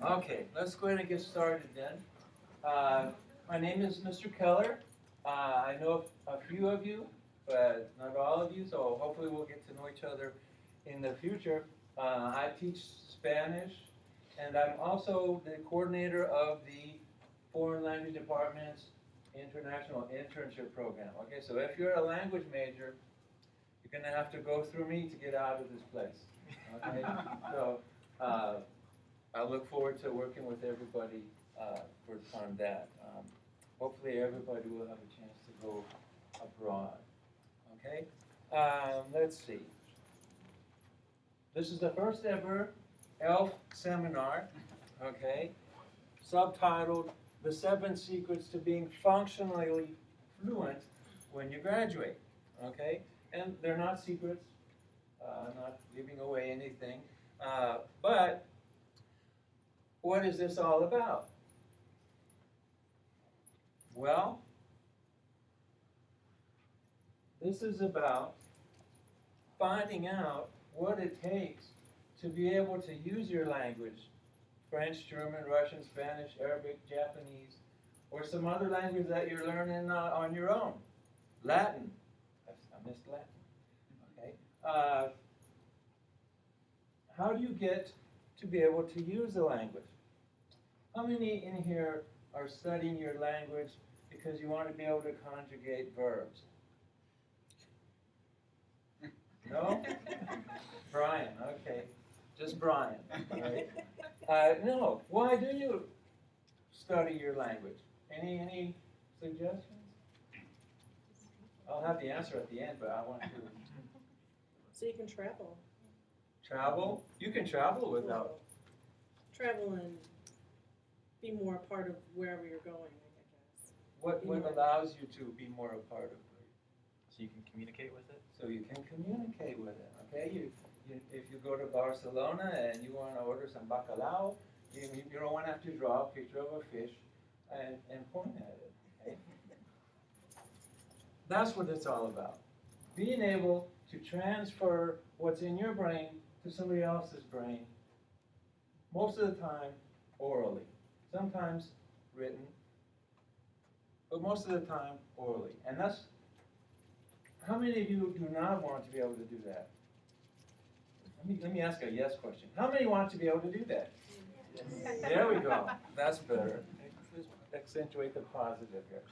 Okay, let's go ahead and get started then. My name is Mr. Keller. I know a few of you, but not all of you, so hopefully we'll get to know each other in the future. I teach Spanish, and I'm also the coordinator of the Foreign Language Department's International Internship Program. Okay, so if you're a language major, you're going to have to go through me to get out of this place. Okay, so I look forward to working with everybody on that. Hopefully everybody will have a chance to go abroad. Okay, let's see. This is the first ever ELF seminar, okay, subtitled The 7 Secrets to Being Functionally Fluent When You Graduate, okay? And they're not secrets, not giving away anything, but what is this all about? Well, this is about finding out what it takes to be able to use your language, French, German, Russian, Spanish, Arabic, Japanese, or some other language that you're learning on your own. Latin. I missed Latin. Okay. How do you get to be able to use the language? How many in here are studying your language because you want to be able to conjugate verbs? No? Brian, okay. Just Brian. Right? No. Why do you study your language? Any suggestions? I'll have the answer at the end, but I want to. So you can travel. Travel? You can travel without. Travel and be more a part of wherever you're going, I guess. What allows you to be more a part of it? So you can communicate with it? So you can communicate with it, okay? If you go to Barcelona and you want to order some bacalao, you don't want to have to draw a picture of a fish and point at it, okay? That's what it's all about. Being able to transfer what's in your brain to somebody else's brain, most of the time orally. Sometimes written, but most of the time orally. And that's, how many of you do not want to be able to do that? Let me ask a yes question. How many want to be able to do that? Yes. There we go. That's better. Let's accentuate the positive here.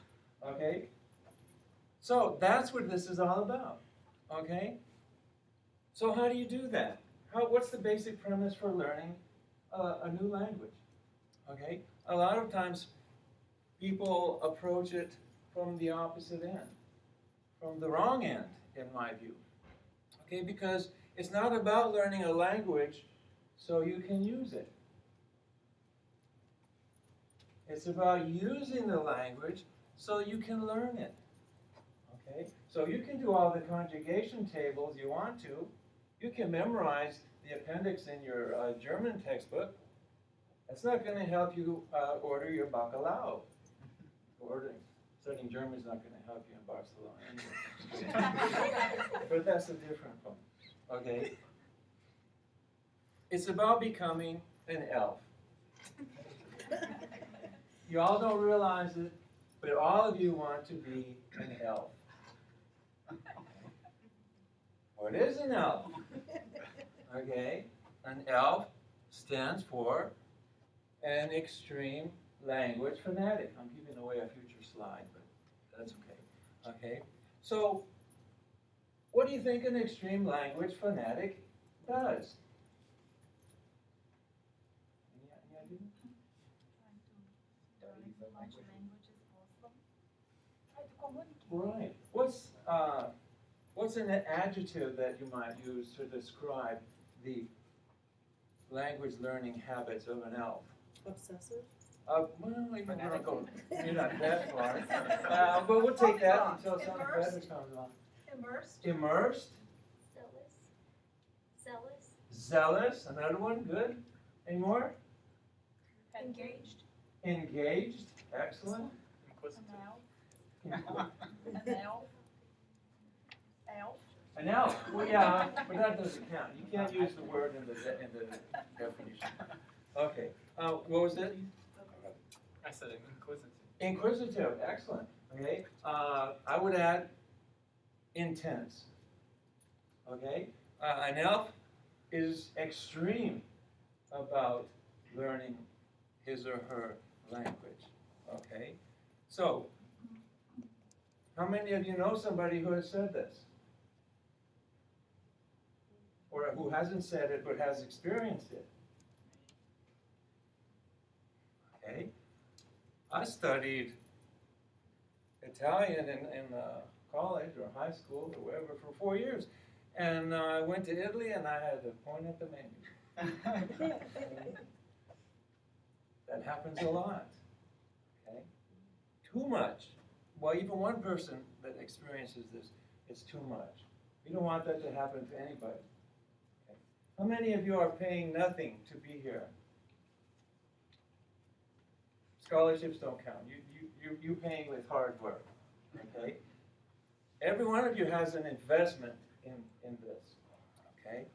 Okay? So that's what this is all about. Okay? So how do you do that? What's the basic premise for learning a new language? Okay? A lot of times people approach it from the opposite end, from the wrong end, in my view. Okay? Because it's not about learning a language so you can use it. It's about using the language so you can learn it. Okay? So you can do all the conjugation tables you want to. You can memorize the appendix in your German textbook. That's not going to help you order your bacalao. Studying German is not going to help you in Barcelona anyway. But that's a different one. Okay? It's about becoming an elf. You all don't realize it, but all of you want to be an elf. What is an elf? Okay? An elf stands for an extreme language fanatic. I'm giving away a future slide, but that's okay. Okay? So, what do you think an extreme language fanatic does? Any idea? Trying to learn as much language as possible. Try to communicate. Right. What's an adjective that you might use to describe the language learning habits of an elf? Obsessive? Well, you're not that far. But we'll take that until something better comes along. Immersed. Immersed. Zealous. Zealous. Another one. Good. Any more? Engaged. Engaged. Excellent. Inquisitive. An elf. Elf. An elf. Well, yeah, but that doesn't count. You can't use the word in the definition. Okay. What was it? I said inquisitive. Inquisitive, excellent, okay? I would add intense, okay? An elf is extreme about learning his or her language, okay? So, how many of you know somebody who has said this? Or who hasn't said it but has experienced it? Okay? I studied Italian in college or high school or wherever for 4 years. And I went to Italy and I had to point at the menu. That happens a lot. Okay? Too much. Well, even one person that experiences this, it's too much. You don't want that to happen to anybody. Okay? How many of you are paying nothing to be here? Scholarships don't count. You're paying with hard work. Okay? Every one of you has an investment in this. Okay?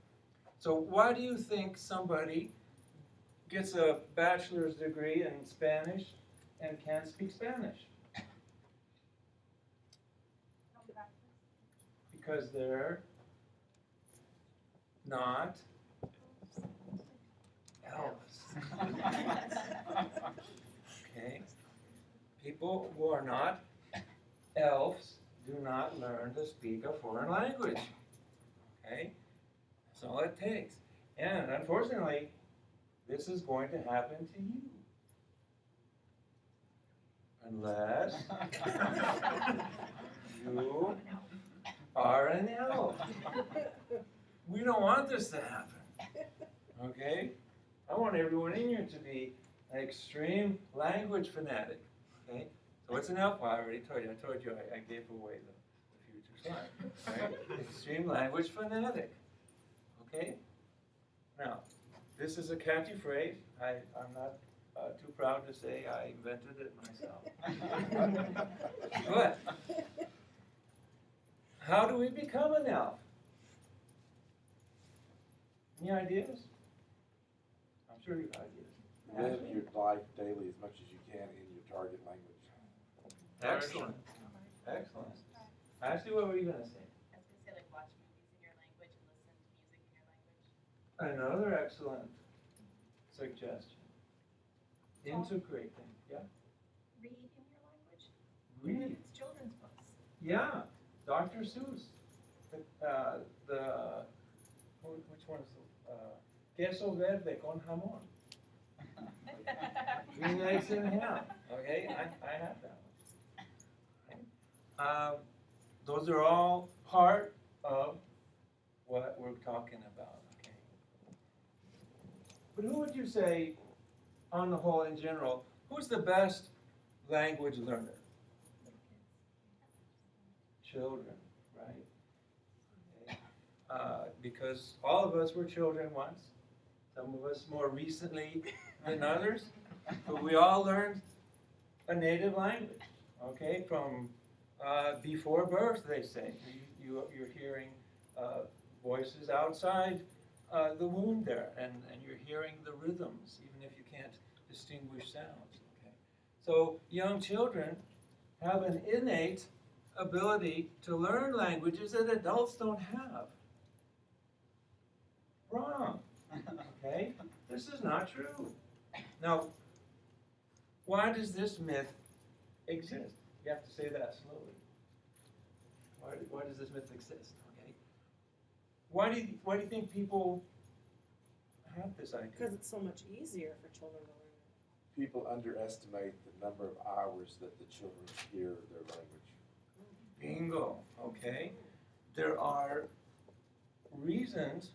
So why do you think somebody gets a bachelor's degree in Spanish and can't speak Spanish? Because they're not elves. Okay? People who are not elves do not learn to speak a foreign language. Okay? That's all it takes. And unfortunately, this is going to happen to you. Unless you are an elf. We don't want this to happen. Okay? I want everyone in here to be an extreme language fanatic. Okay? So what's an elf? Well, I already told you. I told you I gave away the future slide. Right? Extreme language fanatic. Okay? Now, this is a catchy phrase. I'm not too proud to say I invented it myself. But how do we become an elf? Any ideas? I'm sure you have ideas. Live your life daily as much as you can in your target language. Excellent. Excellent. Ashley, what were you going to say? I was going to say, like, watch movies in your language and listen to music in your language. Another excellent suggestion. Integrate them. Yeah? Read in your language. Read. Even if it's children's books. Yeah. Dr. Seuss. Which one's queso verde con jamón? Green eggs and ham. Okay, I have that one. Those are all part of what we're talking about. Okay. But who would you say, on the whole, in general, who's the best language learner? Children, right? Okay. Because all of us were children once. Some of us more recently than others. But we all learned a native language, okay, from before birth, they say. You're hearing voices outside the womb there, and you're hearing the rhythms, even if you can't distinguish sounds. Okay? So young children have an innate ability to learn languages that adults don't have. Wrong. Okay? This is not true. Now, why does this myth exist? You have to say that slowly. Why does this myth exist? Okay? Why do you think people have this idea? Because it's so much easier for children to learn. People underestimate the number of hours that the children hear their language. Bingo. Okay? There are reasons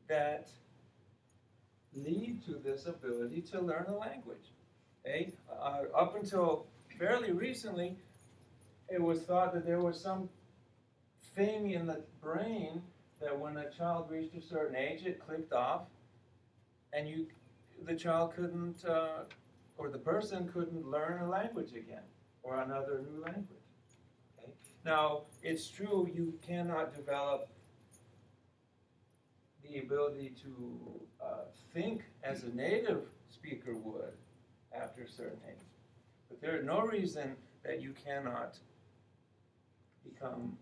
that lead to this ability to learn a language. Okay? Up until fairly recently, it was thought that there was some thing in the brain that when a child reached a certain age, it clicked off, and the child couldn't, or the person couldn't learn a language again, or another new language. Okay? Now, it's true you cannot develop the ability to think as a native speaker would after a certain age. But there is no reason that you cannot become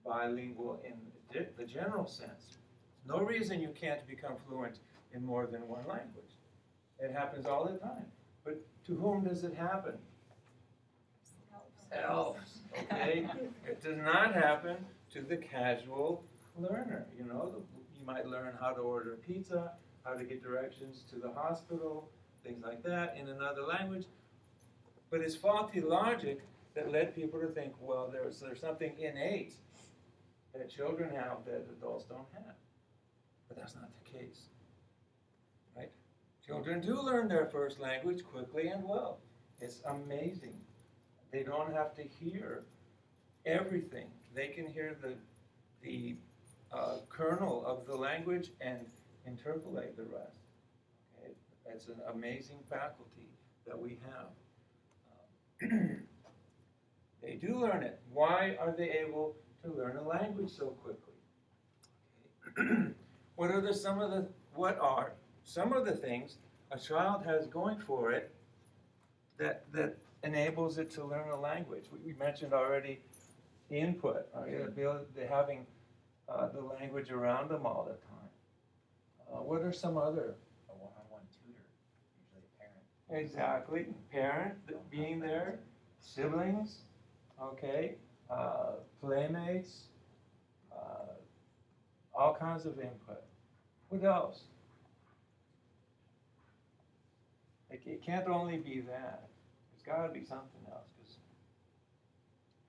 bilingual in the general sense. No reason you can't become fluent in more than one language. It happens all the time. But to whom does it happen? Elves, okay? It does not happen to the casual learner. You know, you might learn how to order pizza, how to get directions to the hospital, things like that in another language. But it's faulty logic that led people to think, well, there's something innate that children have that adults don't have. But that's not the case, right? Children do learn their first language quickly and well. It's amazing. They don't have to hear everything. They can hear the kernel of the language and interpolate the rest. Okay? It's an amazing faculty that we have. They do learn it. Why are they able to learn a language so quickly? Okay. What are some of the things a child has going for it that enables it to learn a language? We mentioned already input, having the language around them all the time. What are some other? A one-on-one tutor, usually a parent. Exactly, parent being there, siblings, okay, playmates, all kinds of input. What else? It can't only be that. There's got to be something else.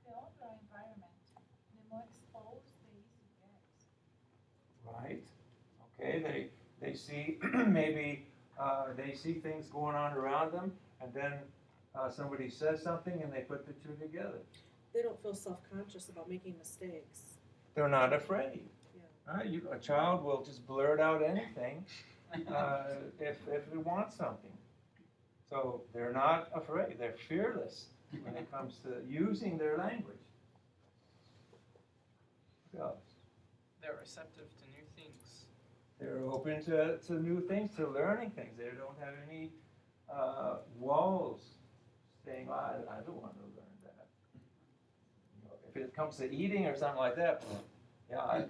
The older environment, the more exposed they Right. Okay. They see maybe they see things going on around them, and then somebody says something, and they put the two together. They don't feel self-conscious about making mistakes. They're not afraid. Yeah. Right? A child will just blurt out anything if it wants something. So they're not afraid. They're fearless when it comes to using their language. What else? They're receptive to new things. They're open to new things, to learning things. They don't have any walls saying, oh, I don't want to learn that. You know, if it comes to eating or something like that, yeah,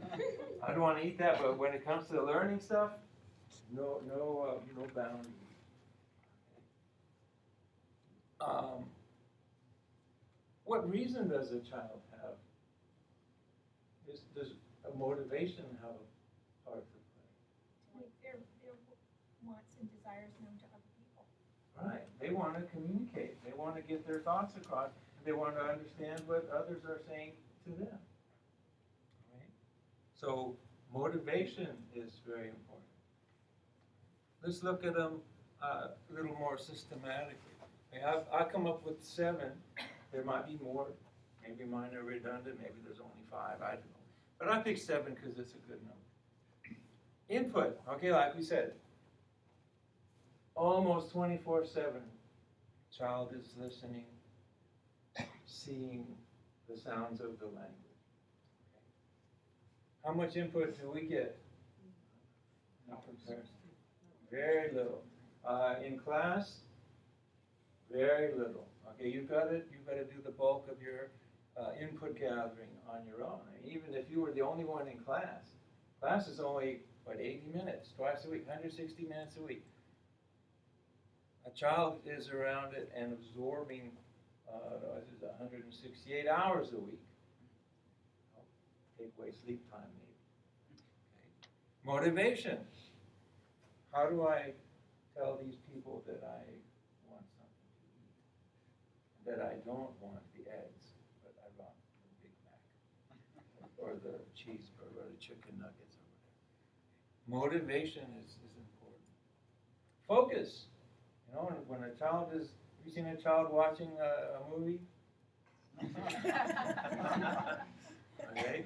I don't want to eat that. But when it comes to learning stuff, no boundaries. What reason does a child have? Does a motivation have a part to play? to make their wants and desires known to other people. Right. They want to communicate. They want to get their thoughts across. They want to understand what others are saying to them. Right? So motivation is very important. Let's look at them a little more systematically. I've come up with 7. There might be more. Maybe mine are redundant. Maybe there's only 5. I don't know. But I picked 7 because it's a good number. Input. Okay, like we said, almost 24/7. Child is listening, seeing the sounds of the language. Okay. How much input do we get? In comparison? Very little. In class, very little. Okay, you've got to do the bulk of your input gathering on your own. I mean, even if you were the only one in class is only, 80 minutes, twice a week, 160 minutes a week. A child is around it and absorbing 168 hours a week. Take away sleep time, maybe. Okay. Motivation. How do I tell these people that I want something to eat? That I don't want the eggs, but I want the Big Mac. Or the cheeseburger, or the chicken nuggets, or whatever. Motivation is important. Focus. You know, when a child is, have you seen a child watching a movie? Okay?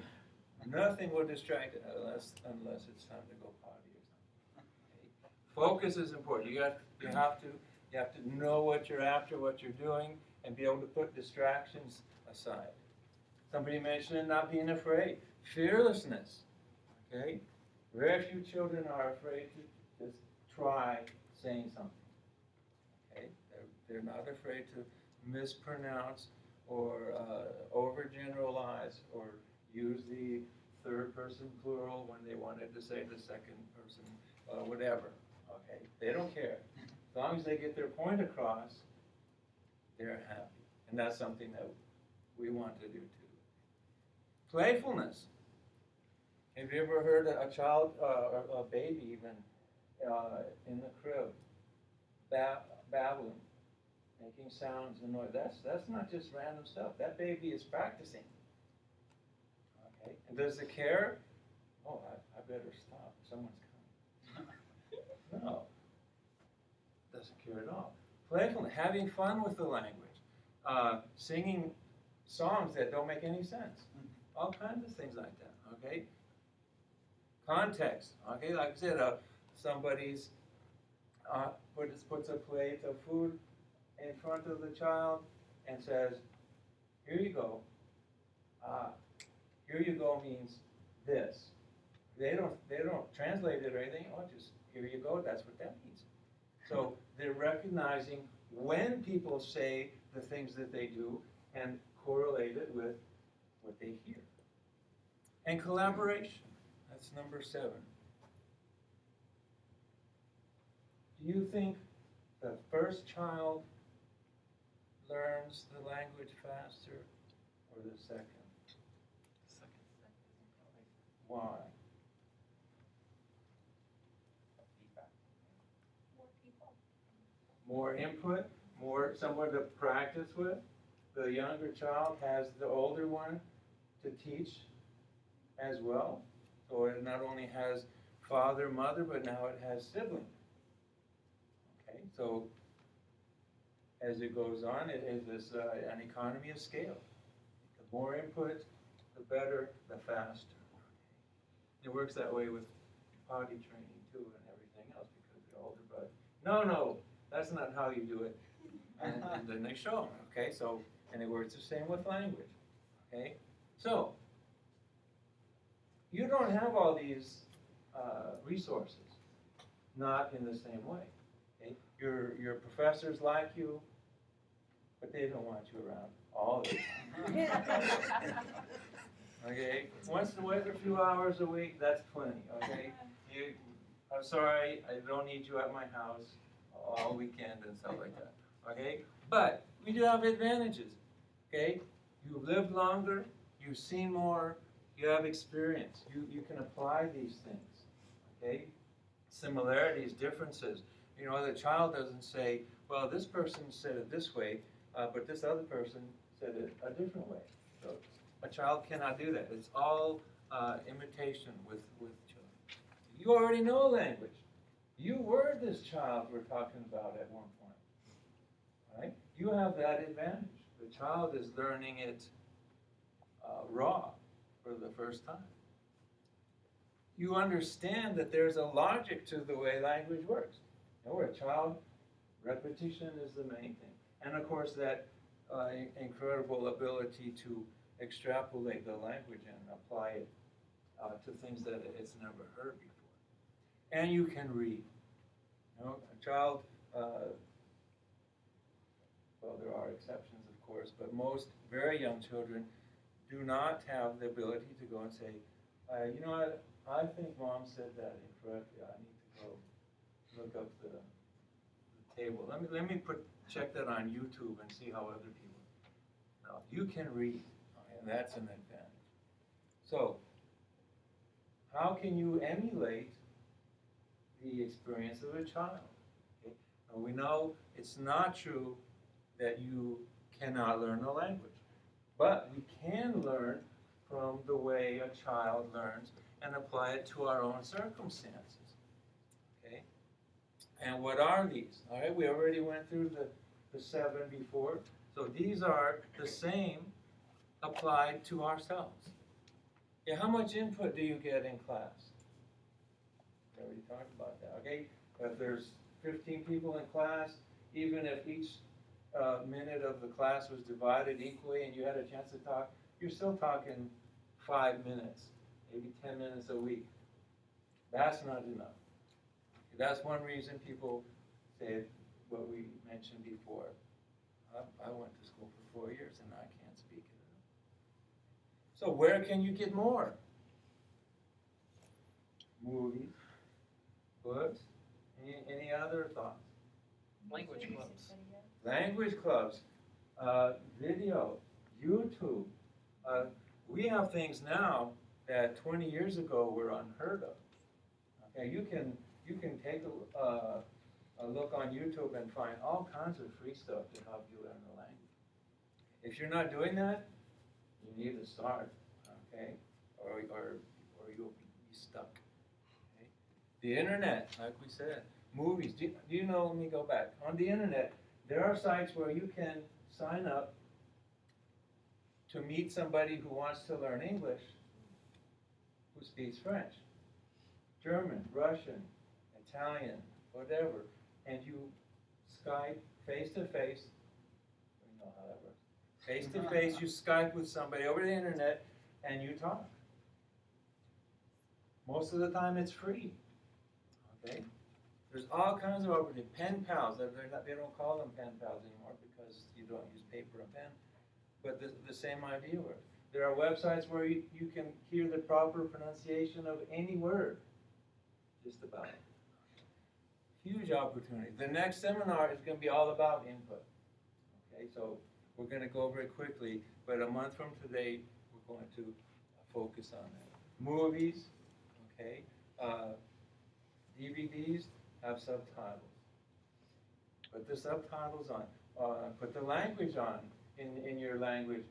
Nothing will distract it unless it's time to go potty or something. Okay? Focus is important. You have to know what you're after, what you're doing, and be able to put distractions aside. Somebody mentioned not being afraid. Fearlessness. Okay? Very few children are afraid to just try saying something. They're not afraid to mispronounce or overgeneralize or use the third person plural when they wanted to say the second person, whatever. Okay, they don't care. As long as they get their point across, they're happy. And that's something that we want to do too. Playfulness. Have you ever heard a child, a baby even, in the crib, babbling, making sounds and noise? That's not just random stuff. That baby is practicing. Okay, and does it care? Oh, I better stop. Someone's coming. No, doesn't care at all. Playfulness, having fun with the language, singing songs that don't make any sense, all kinds of things like that. Okay. Context, okay, like I said, somebody's puts a plate of food in front of the child and says, "Here you go." Here you go means this. They don't translate it or anything. Oh, just here you go. That's what that means. So they're recognizing when people say the things that they do and correlate it with what they hear. And collaboration. That's number 7. Do you think the first child learns the language faster or the second? Second. Why? Feedback. More people. More input, more someone to practice with. The younger child has the older one to teach as well. So it not only has father, mother, but now it has siblings. Okay, so as it goes on, it is this an economy of scale. The more input, the better, the faster. It works that way with potty training too and everything else because the older brother, no, that's not how you do it. And then they show them, okay? So, and it works the same with language, okay? So, you don't have all these resources, not in the same way. Okay? Your professors like you, but they don't want you around all the time. Okay? Once a few hours a week, that's plenty. Okay? I'm sorry, I don't need you at my house all weekend and stuff like that. Okay? But we do have advantages. Okay? You've lived longer, you've seen more, you have experience. You can apply these things. Okay? Similarities, differences. You know, the child doesn't say, well, this person said it this way, but this other person said it a different way. So a child cannot do that. It's all imitation with children. You already know language. You were this child we're talking about at one point. Right? You have that advantage. The child is learning it raw for the first time. You understand that there's a logic to the way language works. You know, where a child, repetition is the main thing. And of course that incredible ability to extrapolate the language and apply it to things that it's never heard before. And you can read. You know, a child, well, there are exceptions, of course, but most very young children do not have the ability to go and say, you know what, I think Mom said that incorrectly. I need to go look up the table. Let me check that on YouTube and see how other people. Now, you can read, and that's an advantage. So, how can you emulate the experience of a child? Okay? Now, we know it's not true that you cannot learn a language. But we can learn from the way a child learns and apply it to our own circumstances. Okay? And what are these? All right, we already went through the 7 before. So these are the same applied to ourselves. Yeah, how much input do you get in class? We already talked about that. Okay? If there's 15 people in class, even if each minute of the class was divided equally and you had a chance to talk, you're still talking 5 minutes, maybe 10 minutes a week. That's not enough. That's one reason people say what we mentioned before. I went to school for 4 years and I can't speak it. So where can you get more? Movies, books, any other thoughts? Language clubs. Language clubs, video, YouTube. We have things now that 20 years ago were unheard of. Okay, you can take a look on YouTube and find all kinds of free stuff to help you learn the language. If you're not doing that, you need to start, okay, or you'll be stuck. Okay? The internet, like we said, movies. Do you know? Let me go back. On the internet, there are sites where you can sign up to meet somebody who wants to learn English, who speaks French, German, Russian, Italian, whatever, and you Skype face to face. You know how that works. Face to face, you Skype with somebody over the internet, and you talk. Most of the time, it's free. Okay. There's all kinds of opportunities. Pen pals. They don't call them pen pals anymore because you don't use paper and pen. But the same idea works. There are websites where you can hear the proper pronunciation of any word. Just about. Huge opportunity. The next seminar is going to be all about input. Okay, so we're going to go over it quickly, but a month from today, we're going to focus on that. Movies, okay, DVDs have subtitles. Put the subtitles on. Put the language on in your language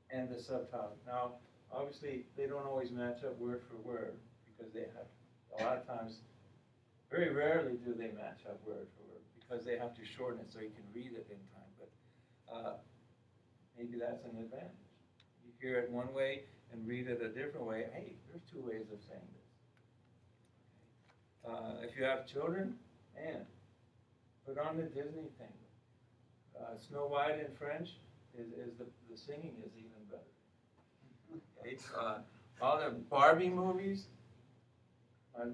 and the subtitles. Now, obviously, they don't always match up word for word because they have, a lot of times, very rarely do they match up word for word because they have to shorten it so you can read it in time. But maybe that's an advantage. You hear it one way and read it a different way. Hey, there's two ways of saying this. If you have children, man, put on the Disney thing. Snow White in French is the singing is even better. Okay? All the Barbie movies.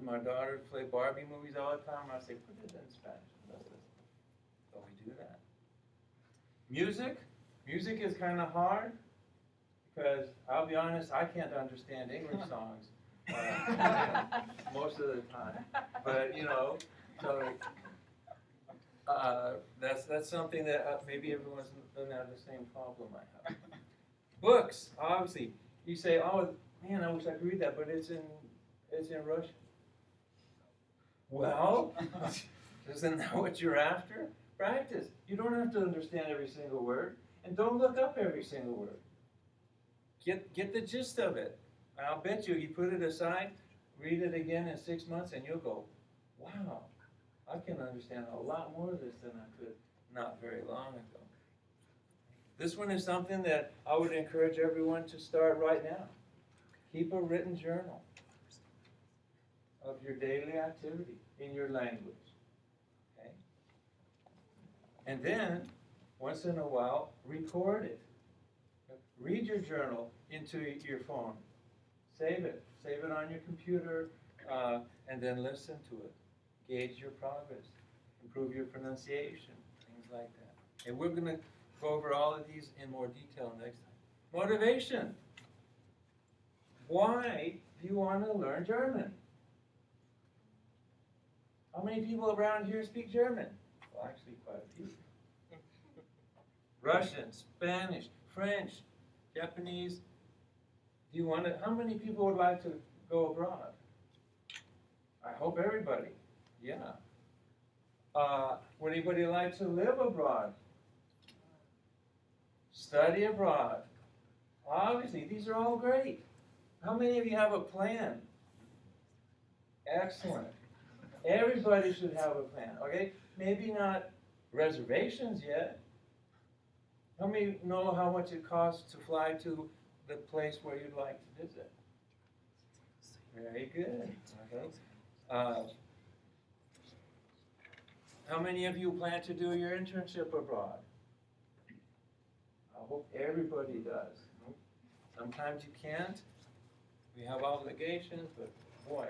My daughters play Barbie movies all the time. I say, put it in Spanish. So we do that. Music. Music is kind of hard because I'll be honest, I can't understand English songs most of the time. But you know, so that's something that maybe everyone doesn't have the same problem I have. Books, obviously, you say, oh man, I wish I could read that, but it's in Russian. Well, isn't that what you're after? Practice. You don't have to understand every single word, and don't look up every single word. Get the gist of it. And I'll bet you put it aside, read it again in 6 months, and you'll go, wow, I can understand a lot more of this than I could not very long ago. This one is something that I would encourage everyone to start right now. Keep a written journal of your daily activity in your language. Okay? And then, once in a while, record it. Read your journal into your phone. Save it. Save it on your computer, and then listen to it. Gauge your progress. Improve your pronunciation. Things like that. And we're going to go over all of these in more detail next time. Motivation. Why do you want to learn German? How many people around here speak German? Well, actually, quite a few. Russian, Spanish, French, Japanese. Do you want to? How many people would like to go abroad? I hope everybody. Yeah. Would anybody like to live abroad? Study abroad. Obviously, these are all great. How many of you have a plan? Excellent. Everybody should have a plan, okay? Maybe not reservations yet. How many know how much it costs to fly to the place where you'd like to visit? Very good, okay? How many of you plan to do your internship abroad? I hope everybody does. Sometimes you can't. We have obligations, but boy,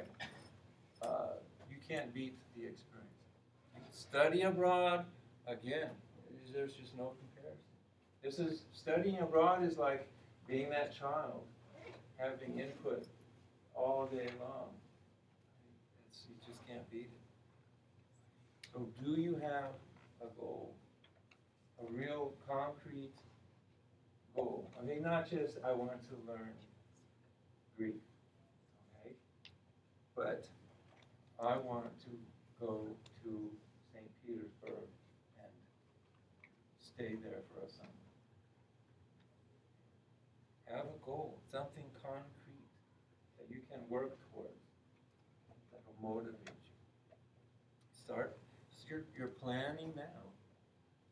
you can't beat the experience. Study abroad, again, there's just no comparison. This is, studying abroad is like being that child, having input all day long. You just can't beat it. So do you have a goal? A real concrete goal? I mean, not just, I want to learn Greek, okay? But I want to go to St. Petersburg and stay there for a summer. Have a goal, something concrete that you can work towards, that will motivate you. Start, you're planning now.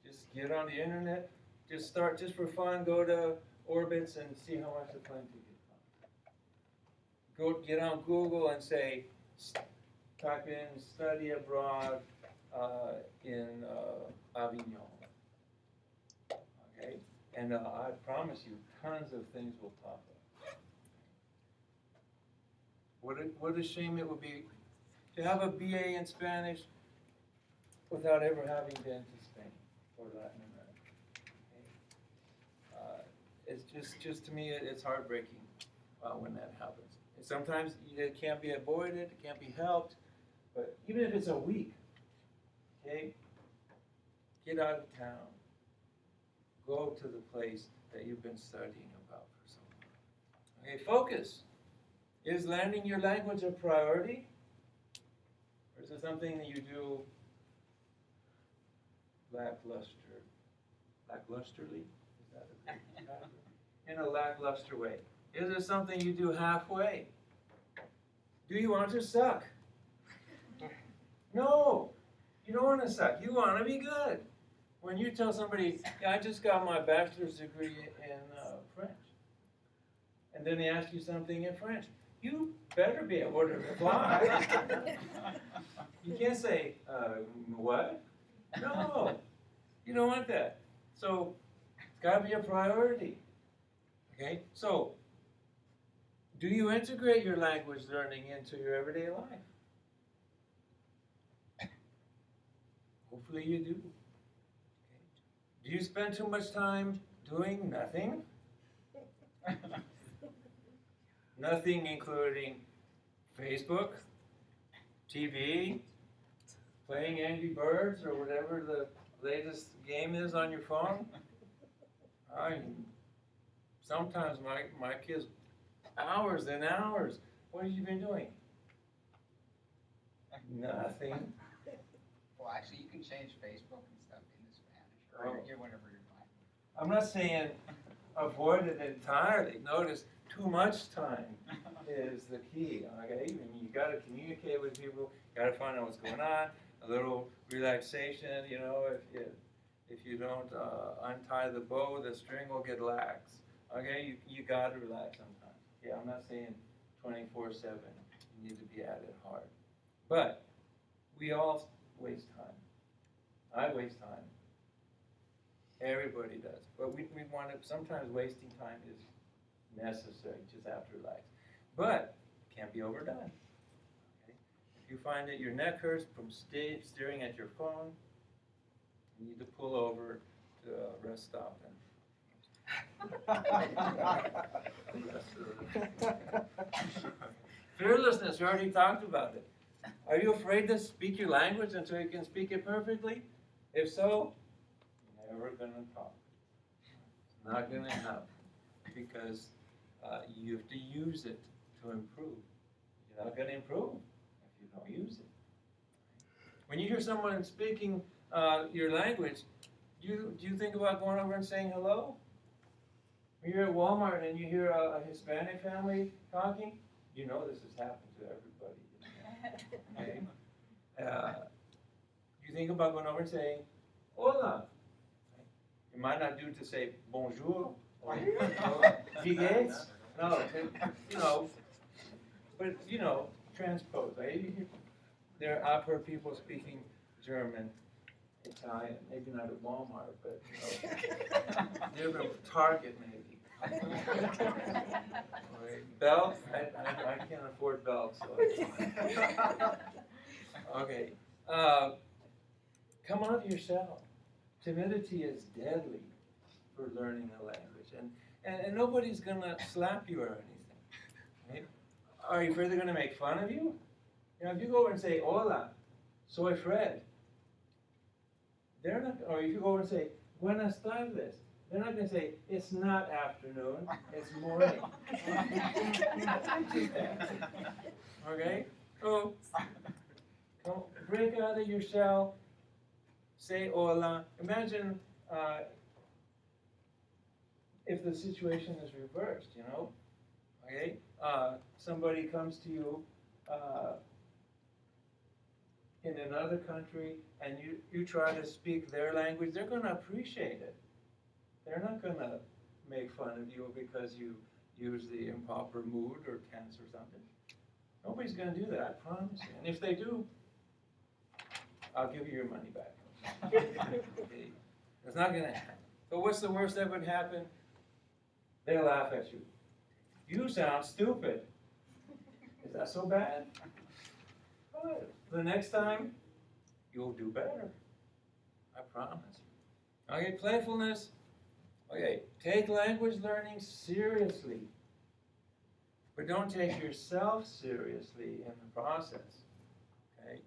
Just get on the internet, just start, just for fun, go to Orbitz and see how much the plane ticket costs. Go get on Google and say, type in study abroad in Avignon. Okay? And I promise you, tons of things will pop up. What a shame it would be to have a BA in Spanish without ever having been to Spain or Latin America. Okay? It's just to me, it's heartbreaking when that happens. And sometimes it can't be avoided, it can't be helped, but even if it's a week, okay, get out of town. Go to the place that you've been studying about for so long. Okay, focus. Is learning your language a priority? Or is it something that you do lacklusterly? Is that a good term? In a lackluster way. Is it something you do halfway? Do you want to suck? No, you don't want to suck. You want to be good. When you tell somebody, yeah, I just got my bachelor's degree in French, and then they ask you something in French, you better be able to reply. You can't say, what? No, you don't want that. So it's got to be a priority. Okay, so do you integrate your language learning into your everyday life? Hopefully you do. Do you spend too much time doing nothing? Nothing including Facebook, TV, playing Angry Birds or whatever the latest game is on your phone? Sometimes my kids, hours and hours. What have you been doing? Nothing. Well, actually, you can change Facebook and stuff into Spanish, or get whatever you're fine. I'm not saying avoid it entirely. Notice too much time is the key. Okay, you got to communicate with people. You got to find out what's going on. A little relaxation. You know, if you don't untie the bow, the string will get lax. Okay, you got to relax sometimes. Yeah, I'm not saying 24/7. You need to be at it hard, but we all waste time. I waste time. Everybody does. But we want to, sometimes wasting time is necessary, just have to relax. But it can't be overdone. Okay? If you find that your neck hurts from staring at your phone, you need to pull over to a rest stop and fearlessness, we already talked about it. Are you afraid to speak your language until you can speak it perfectly? If so, you're never going to talk. It's not going to happen because you have to use it to improve. You're not going to improve if you don't use it. When you hear someone speaking your language, do you think about going over and saying hello? When you're at Walmart and you hear a Hispanic family talking, you know this has happened to everybody. Okay? You think about going over and saying, hola. You might not do to say bonjour or wie geht's? No, you know, but you know, transpose. I've heard people speaking German, Italian, maybe not at Walmart, but you know, they're at Target maybe. Belt? I can't afford belts. So okay. Come out of your shell. Timidity is deadly for learning a language. And nobody's gonna slap you or anything. Right? Are you afraid they're gonna make fun of you? You know, if you go over and say, hola, soy Fred, they're not, or if you go over and say, buenas tardes, they're not gonna say, it's not afternoon, it's morning. Okay? So, break out of your shell, say hola. Imagine if the situation is reversed, you know? Okay? Somebody comes to you in another country and you try to speak their language, they're gonna appreciate it. They're not gonna make fun of you because you use the improper mood or tense or something. Nobody's gonna do that, I promise you. And if they do, I'll give you your money back. Okay? It's not gonna happen. So what's the worst that would happen? They laugh at you. You sound stupid. Is that so bad? Good. The next time, you'll do better. I promise you. Okay, playfulness. Okay, take language learning seriously. But don't take yourself seriously in the process. Okay?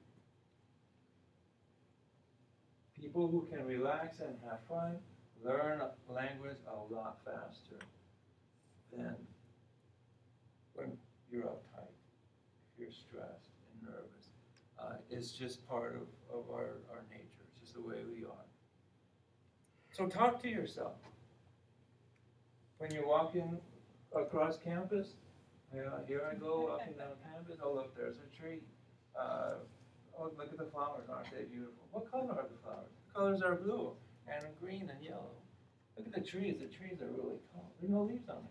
People who can relax and have fun learn language a lot faster than when you're uptight, if you're stressed and nervous. It's just part of our nature. It's just the way we are. So talk to yourself. When you're walking across campus, here I go walking down campus, oh look, there's a tree. Oh, look at the flowers, aren't they beautiful? What color are the flowers? The colors are blue and green and yellow. Look at the trees are really tall. There are no leaves on the tree.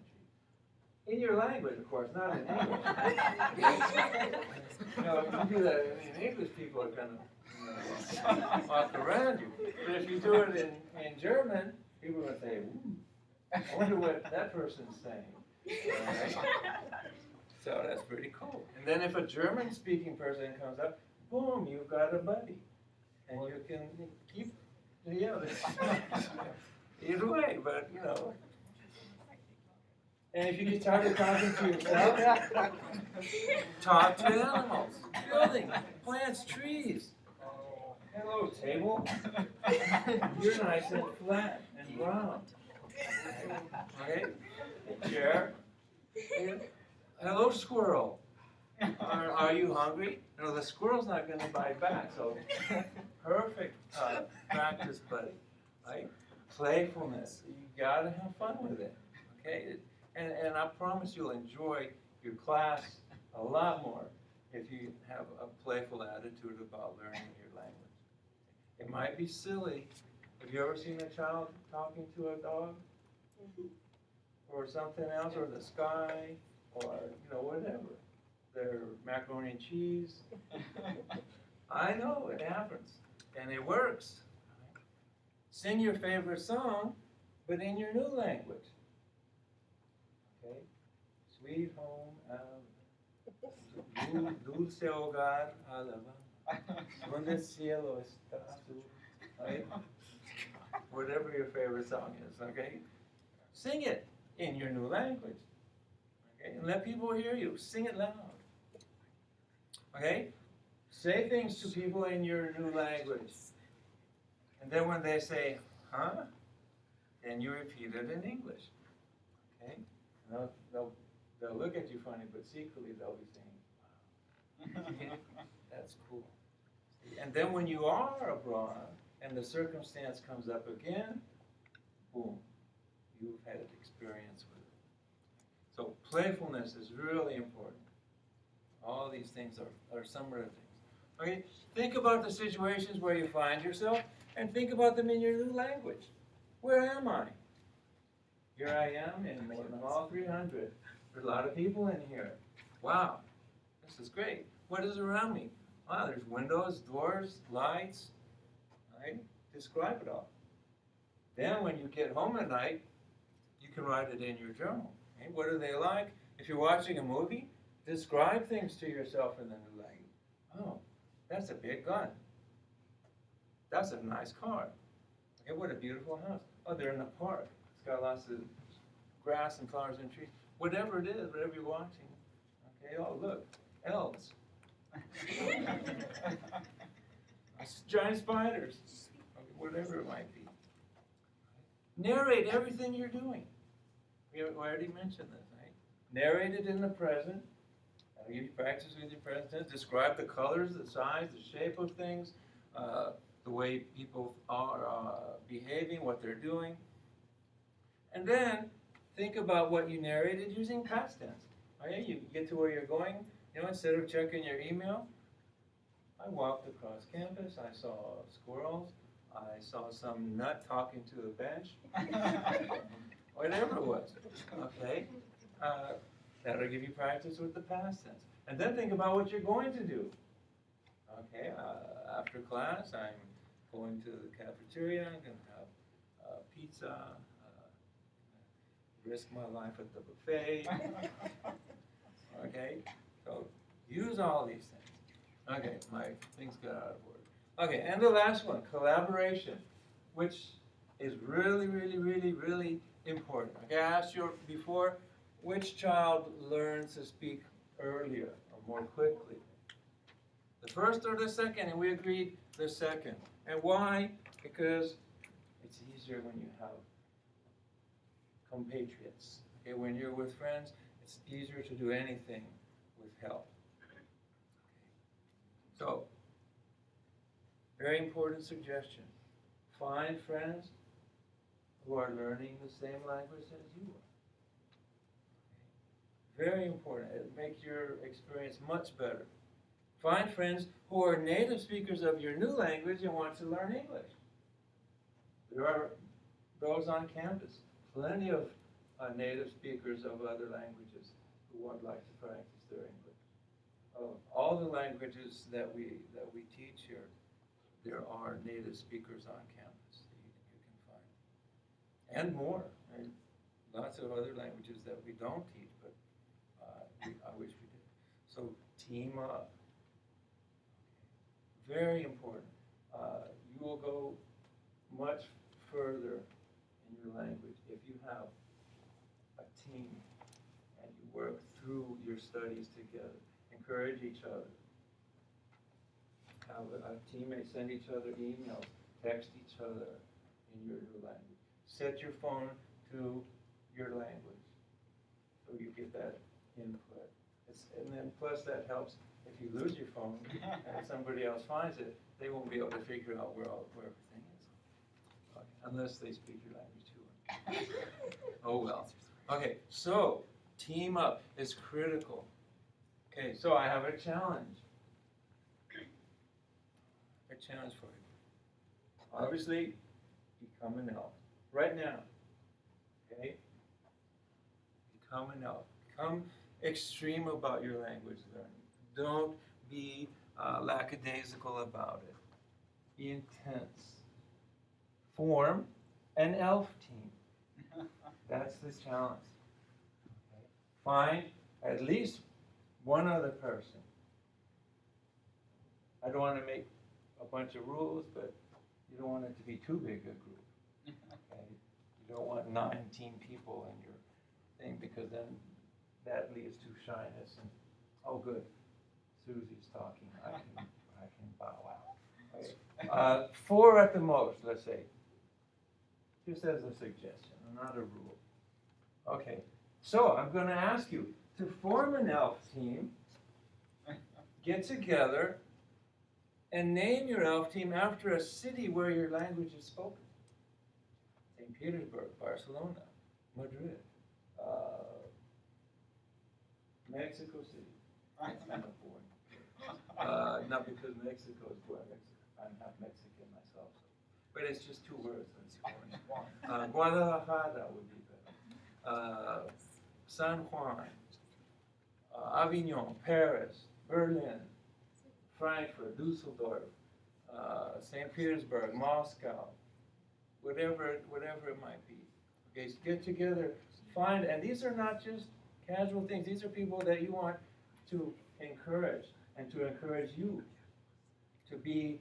In your language, of course, not in English. You know, if you do that in English, people are gonna walk around you. But if you do it in German, people are gonna say, I wonder what that person's saying. Right? So that's pretty cool. And then if a German-speaking person comes up, boom, you've got a buddy. And you can keep, either way, but you know. And if you get tired of talking to yourself, talk to animals, buildings, plants, trees. Hello, table. You're nice and flat and brown. Okay? Chair. Hello, squirrel. Are you hungry? No, the squirrel's not going to bite back, so perfect practice, buddy. Right? Playfulness. You got to have fun with it. Okay? And I promise you'll enjoy your class a lot more if you have a playful attitude about learning your language. It might be silly. Have you ever seen a child talking to a dog? Or something else, or the sky, or, you know, whatever. Their macaroni and cheese. I know, it happens. And it works. Sing your favorite song, but in your new language. Okay? Sweet home Alabama. Dulce hogar Alabama. Donde el cielo está azul. Right? Whatever your favorite song is, okay? Sing it in your new language. Okay? And let people hear you. Sing it loud. Okay? Say things to people in your new language. And then when they say, huh? Then you repeat it in English. Okay? They'll look at you funny, but secretly they'll be saying, wow. That's cool. And then when you are abroad and the circumstance comes up again, boom, you've had experience with it. So playfulness is really important. All these things are some of the things. Okay, think about the situations where you find yourself and think about them in your new language. Where am I? Here I am in Morton Hall 300. There's a lot of people in here. Wow, this is great. What is around me? Wow, there's windows, doors, lights. Right? Describe it all. Then when you get home at night, you can write it in your journal. Okay? What are they like? If you're watching a movie, describe things to yourself in the new language. Oh, that's a big gun. That's a nice car. Okay, what a beautiful house. Oh, they're in the park. It's got lots of grass and flowers and trees. Whatever it is, whatever you're watching. Okay, oh look, elves. Giant spiders. Okay, whatever it might be. Narrate everything you're doing. We already mentioned this, right? Narrate it in the present. You practice with your present tense. Describe the colors, the size, the shape of things, the way people are behaving, what they're doing. And then think about what you narrated using past tense. Okay, you get to where you're going. Instead of checking your email, I walked across campus. I saw squirrels. I saw some nut talking to a bench. Whatever it was. Okay. That'll give you practice with the past tense. And then think about what you're going to do. Okay, after class, I'm going to the cafeteria. I'm going to have pizza, risk my life at the buffet. Okay, so use all these things. Okay, my things got out of order. Okay, and the last one, collaboration, which is really, really, really, really important. Okay, I asked you before, which child learns to speak earlier or more quickly? The first or the second? And we agreed the second. And why? Because it's easier when you have compatriots. Okay, when you're with friends, it's easier to do anything with help. Okay. So, very important suggestion. Find friends who are learning the same language as you are. Very important. It makes your experience much better. Find friends who are native speakers of your new language and want to learn English. There are those on campus, plenty of native speakers of other languages who would like to practice their English. All the languages that we teach here, there are native speakers on campus that you can find. And more. Right? Lots of other languages that we don't teach, but I wish we did. So team up. Very important. You will go much further in your language if you have a team and you work through your studies together. Encourage each other. Have a teammate send each other emails, text each other in your new language. Set your phone to your language so you get that input. And then plus that helps if you lose your phone and somebody else finds it, they won't be able to figure out where everything is. Okay. Unless they speak your language too. Oh well. Okay, so team up is critical. Okay, so I have a challenge. A challenge for you. Obviously, become an elf. Right now. Okay? Become an elf. Become extreme about your language learning. Don't be lackadaisical about it. Be intense. Form an elf team. That's the challenge. Okay. Find at least one other person. I don't want to make a bunch of rules, but you don't want it to be too big a group. Okay? You don't want 19 people in your thing because then that leads to shyness and, oh good, Susie's talking, I can bow out. Okay. 4 at the most, let's say. Just as a suggestion, not a rule. Okay, so I'm going to ask you to form an elf team, get together, and name your elf team after a city where your language is spoken. St. Petersburg, Barcelona, Madrid, Mexico City. That's kind of boring. Not because Mexico is boring. I'm half Mexican myself. So. But it's just 2 words. That's boring. Guadalajara would be better. San Juan, Avignon, Paris, Berlin, Frankfurt, Dusseldorf, St. Petersburg, Moscow, whatever it might be. Okay, so get together, find, and these are not just casual things. These are people that you want to encourage and to encourage you to be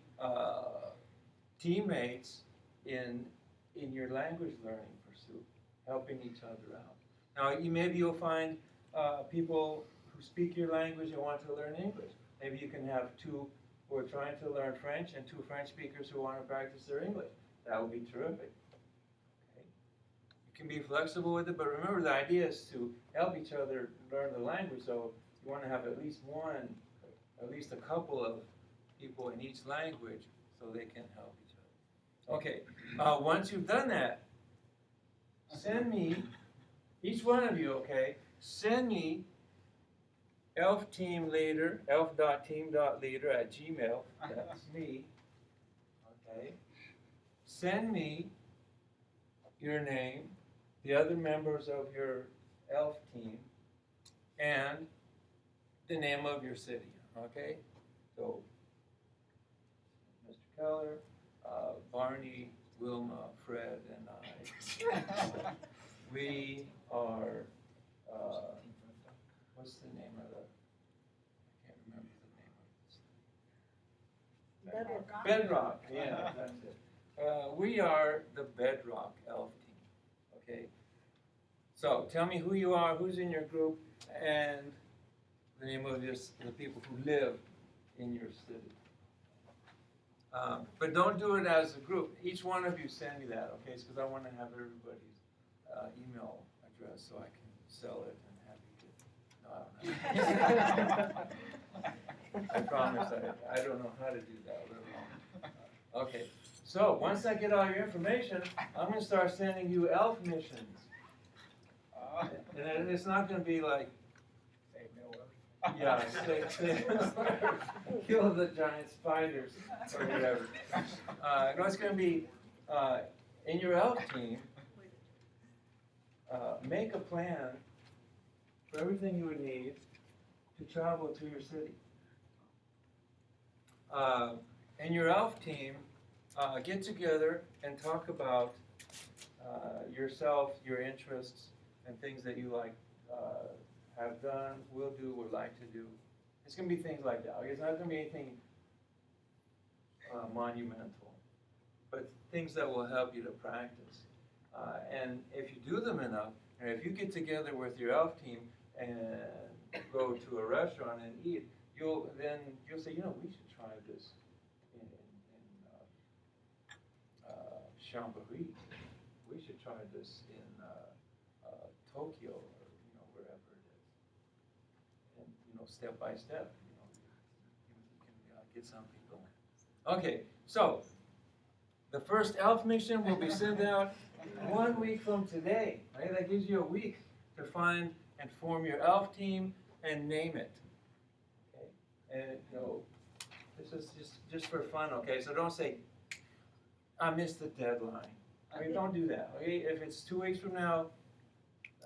teammates in your language learning pursuit. helping each other out. Now, maybe you'll find people who speak your language and want to learn English. Maybe you can have two who are trying to learn French and two French speakers who want to practice their English. That would be terrific. Okay. You can be flexible with it, but remember the idea is to help each other learn the language. So you want to have at least a couple of people in each language so they can help each other. Okay, once you've done that, send me, each one of you, okay, send me elf.teamleader, elf.team.leader@gmail, that's me, okay. Send me your name, the other members of your elf team, and the name of your city, okay? So, Mr. Keller, Barney, Wilma, Fred, and I, we are, what's the name of the, I can't remember the name of this. Bedrock. Bedrock, yeah, that's it. We are the Bedrock Elf Team, okay? So, tell me who you are, who's in your group, and the name of the people who live in your city. But don't do it as a group. Each one of you send me that, okay? Because I want to have everybody's email address so I can sell it and have you get. No, I don't know. I promise I don't know how to do that. Okay, so once I get all your information, I'm going to start sending you elf missions. And it's not going to be like, yeah, kill the giant spiders or whatever. No, it's going to be in your elf team. Make a plan for everything you would need to travel to your city. In your elf team, get together and talk about yourself, your interests, and things that you like. Have done, will do, would like to do. It's going to be things like that. It's not going to be anything monumental, but things that will help you to practice. And if you do them enough, and if you get together with your elf team and go to a restaurant and eat, you'll say, we should try this in Chambéry. We should try this in Tokyo. Step by step, you can get something going. Okay, so the first elf mission will be sent out 1 week from today. Right? That gives you a week to find and form your elf team and name it. Okay, and this is just for fun. Okay, so don't say I missed the deadline. I mean, don't do that. Okay, if it's 2 weeks from now,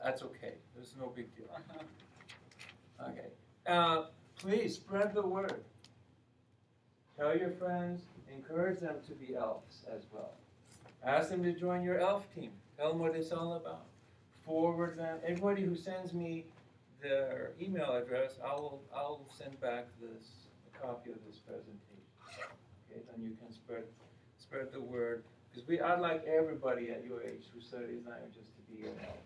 that's okay. There's no big deal. Okay. Please spread the word. Tell your friends, encourage them to be elves as well. Ask them to join your elf team. Tell them what it's all about. Forward them. Everybody who sends me their email address, I'll send back a copy of this presentation. Okay, then you can spread the word. Because I'd like everybody at UAH who studies languages to be an elf.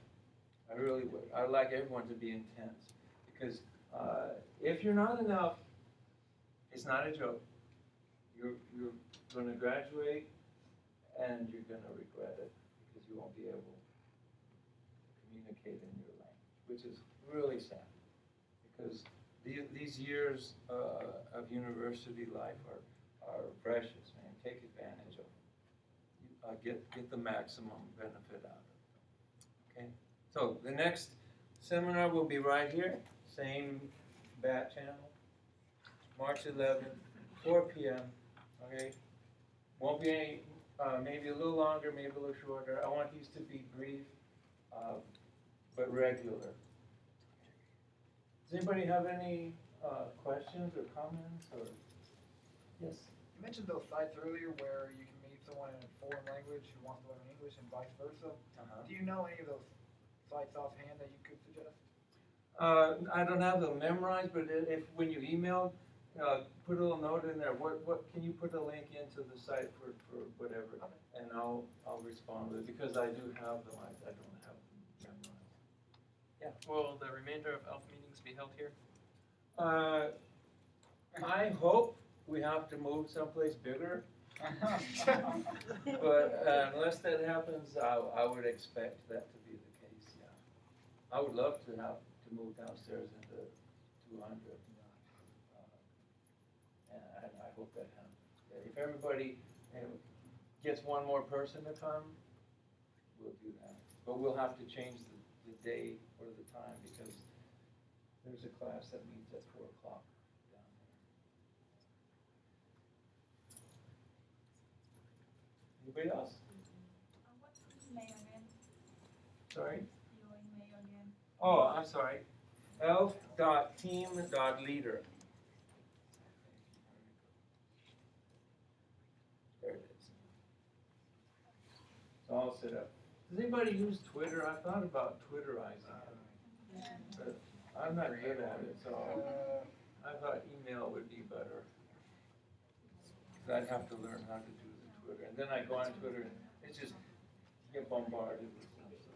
I really would. I'd like everyone to be intense. Because if you're not an elf, it's not a joke. You're going to graduate and you're going to regret it because you won't be able to communicate in your language, which is really sad. Because these years of university life are precious, man. Take advantage of them. Get the maximum benefit out of them. Okay? So the next seminar will be right here. Same bat channel, March 11th, 4 p.m. Okay, won't be any, maybe a little longer, maybe a little shorter. I want these to be brief, but regular. Does anybody have any questions or comments or? Yes. You mentioned those sites earlier where you can meet someone in a foreign language who wants to learn English and vice versa. Do you know any of those sites offhand that you could suggest? I don't have them memorized, but if when you email put a little note in there, what, can you put a link into the site for whatever? And I'll respond with it, because I do have them, I don't have them memorized. Will the remainder of ELF meetings be held here? I hope we have to move someplace bigger, but unless that happens, I would expect that to be the case, yeah. I would love to move downstairs into 200. And I hope that happens. If everybody gets one more person to come, we'll do that. But we'll have to change the day or the time, because there's a class that meets at 4 o'clock down there. Anybody else? What's the email again? Sorry? Your email again. Oh, I'm sorry. elf.team.leader. There it is. It's all set up. Does anybody use Twitter? I thought about Twitterizing it, but I'm not good at it, so I thought email would be better. 'Cause I'd have to learn how to do the Twitter, and then I go on Twitter and it's just get bombarded with stuff. So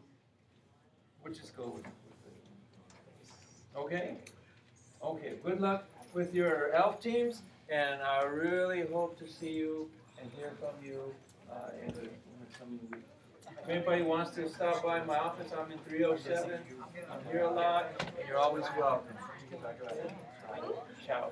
we'll just go with it. Okay? Okay, good luck with your ELF teams, and I really hope to see you and hear from you in the coming week. If anybody wants to stop by my office, I'm in 307. I'm here a lot, and you're always welcome. Ciao.